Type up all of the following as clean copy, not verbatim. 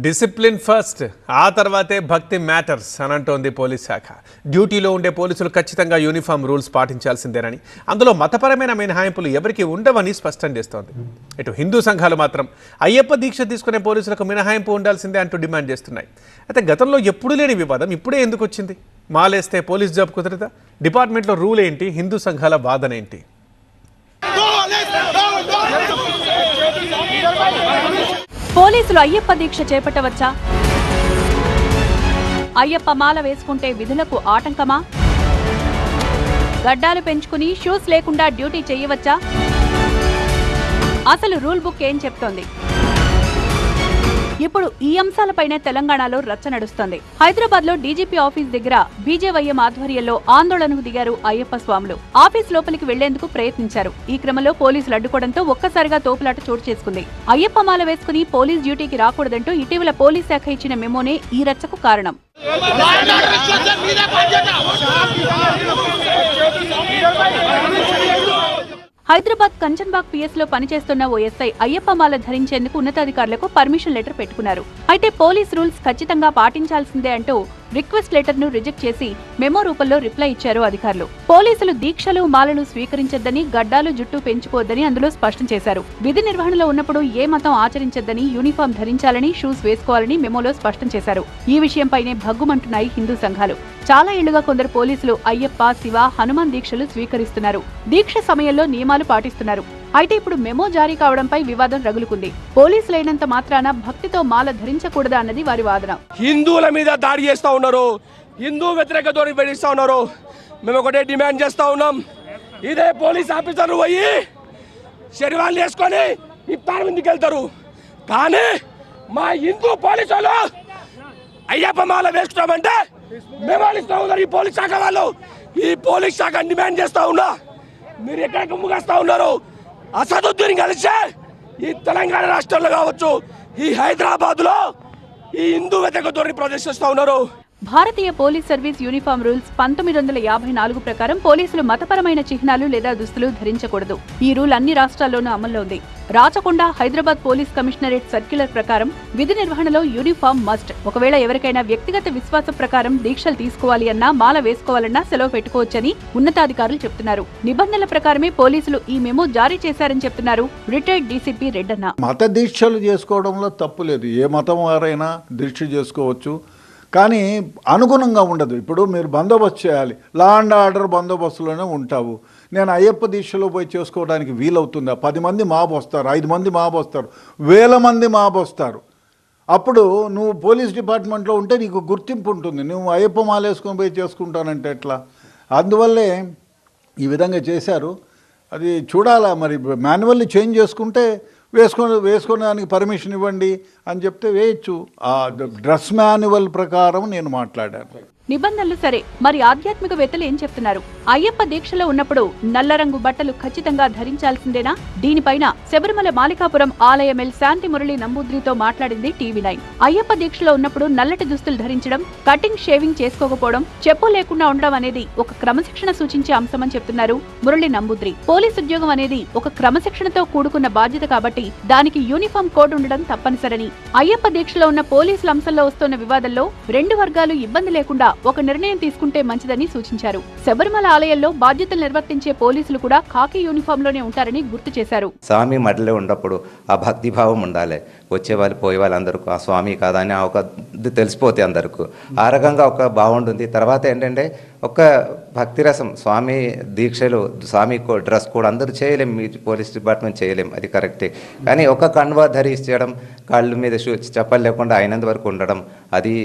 Discipline first, ఆ తర్వాతే భక్తి మ్యాటర్స్ అని అంటోంది పోలీస్ శాఖ. డ్యూటీలో ఉండే పోలీసులు ఖచ్చితంగా యూనిఫామ్ రూల్స్ పాటించాల్సిందేనని, అందులో మతపరమైన మినహాయింపులు ఎవరికి ఉండవని స్పష్టం చేస్తోంది. ఇటు హిందూ సంఘాలు మాత్రం అయ్యప్ప దీక్ష తీసుకునే పోలీసులకు మినహాయింపు ఉండాల్సిందే అంటూ డిమాండ్ చేస్తున్నాయి. అయితే గతంలో ఎప్పుడూ లేని వివాదం ఇప్పుడే ఎందుకు వచ్చింది? మాలేస్తే పోలీస్ జాబ్ కుదరదా? డిపార్ట్మెంట్లో రూల్ ఏంటి? హిందూ సంఘాల వాదన ఏంటి? పోలీసులు అయ్యప్ప దీక్ష చేపట్టవచ్చా? అయ్యప్ప మాల వేసుకుంటే విధులకు ఆటంకమా? గడ్డాలు పెంచుకుని షూస్ లేకుండా డ్యూటీ చేయవచ్చా? అసలు రూల్ బుక్ ఏం చెప్తోంది? ఇప్పుడు ఈ అంశాలపైనే తెలంగాణలో రచ్చ నడుస్తోంది. హైదరాబాద్ లో డీజీపీ ఆఫీస్ దగ్గర బీజేవైఎం ఆధ్వర్యంలో ఆందోళనకు దిగారు అయ్యప్ప స్వాములు. ఆఫీస్ లోపలికి వెళ్లేందుకు ప్రయత్నించారు. ఈ క్రమంలో పోలీసులు అడ్డుకోవడంతో ఒక్కసారిగా తోపులాట చోటు చేసుకుంది. అయ్యప్ప మాల వేసుకుని పోలీస్ డ్యూటీకి రాకూడదంటూ ఇటీవల పోలీస్ శాఖ ఇచ్చిన మెమోనే ఈ రచ్చకు కారణం. హైదరాబాద్ కంచన్బాగ్ పిఎస్ లో పనిచేస్తున్న ఓ ఎస్ఐ అయ్యప్ప మాల ధరించేందుకు ఉన్నతాధికారులకు పర్మిషన్ లెటర్ పెట్టుకున్నారు. అయితే పోలీస్ రూల్స్ ఖచ్చితంగా పాటించాల్సిందే అంటూ రిక్వెస్ట్ లెటర్ ను రిజెక్ట్ చేసి మెమో రూపంలో రిప్లై ఇచ్చారు అధికారులు. పోలీసులు దీక్షలు మాలలు స్వీకరించొద్దని, గడ్డాలు జుట్టు పెంచుకోవద్దని అందులో స్పష్టం చేశారు. విధి నిర్వహణలో ఉన్నప్పుడు ఏ మతం ఆచరించొద్దని, యూనిఫామ్ ధరించాలని, షూస్ వేసుకోవాలని మెమోలో స్పష్టం చేశారు. ఈ విషయంపైనే భగ్గుమంటున్నాయి హిందూ సంఘాలు. చాలా ఏళ్లుగా కొందరు పోలీసులు అయ్యప్ప, శివ, హనుమాన్ దీక్షలు స్వీకరిస్తున్నారు. దీక్ష సమయంలో నియమాలు పాటిస్తున్నారు. అయితే ఇప్పుడు మెమో జారీ కావడంపై వివాదం రగులుకుంది. పోలీసులైనంత మాత్రాన భక్తితో మాల ధరించకూడదా అన్నది వారి వాదన. హిందువుల మీద దాడి చేస్తా ఉన్నారు, హిందూ వ్యతిరేక ధోరణి పెడిస్తా ఉన్నారు. మేము ఒకటే డిమాండ్ చేస్తా ఉన్నాం, ఇదే పోలీస్ ఆఫీసర్లు పోయి శరీరాలు వేసుకొని ఇఫ్తార్ ముందుకు వెళ్తారు, కానీ మా హిందూ పోలీసులు అయ్యప్ప మాల వేసుకున్నామంటే మేము ఇస్తా ఉన్నారు. ఈ పోలీస్ శాఖ వాళ్ళు, ఈ పోలీస్ శాఖ డిమాండ్ చేస్తా ఉన్నా, మీరు ఎక్కడ కుమ్ముకేస్తా ఉన్నారు? అసదుద్దీన్ కలిసి ఈ తెలంగాణ రాష్ట్రంలో కావచ్చు, ఈ హైదరాబాద్ లో ఈ హిందూ వ్యతిరేక ధోరణి ప్రదర్శిస్తా ఉన్నారు. భారతీయ పోలీస్ సర్వీస్ యూనిఫామ్ రూల్స్ 1954 ప్రకారం పోలీసులు మతపరమైన చిహ్నాలు లేదా దుస్తులు ధరించకూడదు. ఈ రూల్ అన్ని రాష్ట్రాల్లోనూ అమల్లో ఉంది. Rachakonda Hyderabad police commissionerate circular ప్రకారం విధి నిర్వహణలో యూనిఫామ్ మస్ట్. ఒకవేళ ఎవరికైనా వ్యక్తిగత విశ్వాస ప్రకారం దీక్షలు తీసుకోవాలి అన్నా, మాల వేసుకోవాలన్నా సెలవు పెట్టుకోవచ్చని ఉన్నతాధికారులు చెప్తున్నారు. నిబంధనల ప్రకారమే పోలీసులు ఈ మెమో జారీ చేశారని చెప్తున్నారు రిటైర్డ్ డీసీపీ రెడ్డన్న. మత దీక్షలు చేసుకోవడంలో తప్పు లేదు, ఏ మతం వారైనా దీక్ష చేసుకోవచ్చు, కానీ అనుగుణంగా ఉండదు. ఇప్పుడు మీరు బందోబస్తు చేయాలి, లా అండ్ ఆర్డర్ బందోబస్తులోనే ఉంటావు. నేను అయ్యప్ప దీక్షలో పోయి చేసుకోవడానికి వీలవుతుందా? 10 మంది మాబ్ వస్తారు, 5 మంది మాబ్ వస్తారు, 1000 మంది మాబ్ వస్తారు. అప్పుడు నువ్వు పోలీస్ డిపార్ట్మెంట్లో ఉంటే నీకు గుర్తింపు ఉంటుంది. నువ్వు అయ్యప్ప మాల వేసుకొని పోయి చేసుకుంటానంటే ఎట్లా? అందువల్లే ఈ విధంగా చేశారు. అది చూడాలా, మరి మాన్యువల్లీ చేంజ్ చేసుకుంటే వేసుకోవడానికి పర్మిషన్ ఇవ్వండి అని చెప్తే వేయచ్చు. ఆ డ్రెస్ మాన్యువల్ ప్రకారం నేను మాట్లాడాను. నిబంధనలు సరే, మరి ఆధ్యాత్మికవేత్తలు ఏం చెప్తున్నారు? అయ్యప్ప దీక్షలో ఉన్నప్పుడు నల్ల రంగు బట్టలు ఖచ్చితంగా ధరించాల్సిందేనా? దీనిపైన శబరిమల మాలికాపురం ఆలయమెల్ శాంతి మురళి నంబూద్రితో మాట్లాడింది టీవీ9. అయ్యప్ప దీక్షలో ఉన్నప్పుడు నల్లటి దుస్తులు ధరించడం, కటింగ్ షేవింగ్ చేసుకోకపోవడం, చెప్పు లేకుండా ఉండడం అనేది ఒక క్రమశిక్షణ సూచించే అంశమని చెప్తున్నారు మురళి నంబూద్రి. పోలీస్ ఉద్యోగం అనేది ఒక క్రమశిక్షణతో కూడుకున్న బాధ్యత కాబట్టి దానికి యూనిఫామ్ కోడ్ ఉండడం తప్పనిసరని, అయ్యప్ప దీక్షలో ఉన్న పోలీసుల అంశంలో వస్తున్న వివాదంలో 2 వర్గాలు ఇబ్బంది లేకుండా ఒక నిర్ణయం తీసుకుంటే మంచిదని సూచించారు. శబరిమల ఆలయంలో బాధ్యతలు నిర్వర్తించే పోలీసులు కూడా ఖాకీ యూనిఫామ్ లోనే ఉంటారని గుర్తు చేశారు. స్వామి మడిలో ఉన్నప్పుడు ఆ భక్తి భావం ఉండాలి. వచ్చే వాళ్ళు పోయే వాళ్ళందరికీ ఆ స్వామి కాదా అని ఒక తెలిసిపోతే అందరికీ ఆ రకంగా ఒక బాగుంటుంది. తర్వాత ఏంటంటే ఒక భక్తి రసం, స్వామి దీక్షలు, స్వామి డ్రెస్ కూడా అందరూ చేయలేం, మీ పోలీస్ డిపార్ట్మెంట్ చేయలేం, అది కరెక్టే. కానీ ఒక కండువా ధరించడం, కాళ్ళ మీద చెప్పలు లేకుండా అయినంత వరకు ఉండడం, అది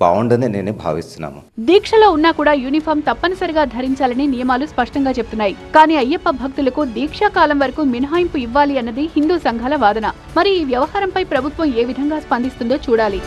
బాగుంటుంది నేను భావిస్తున్నాము. దీక్షలో ఉన్నా కూడా యూనిఫామ్ తప్పనిసరిగా ధరించాలని నియమాలు స్పష్టంగా చెప్తున్నాయి. కానీ అయ్యప్ప భక్తులకు దీక్షా కాలం వరకు మినహాయింపు ఇవ్వాలి అన్నది హిందూ సంఘాల వాదన. మరి ఈ వ్యవహారంపై ప్రభుత్వం ఏ విధంగా స్పందిస్తుందో చూడాలి.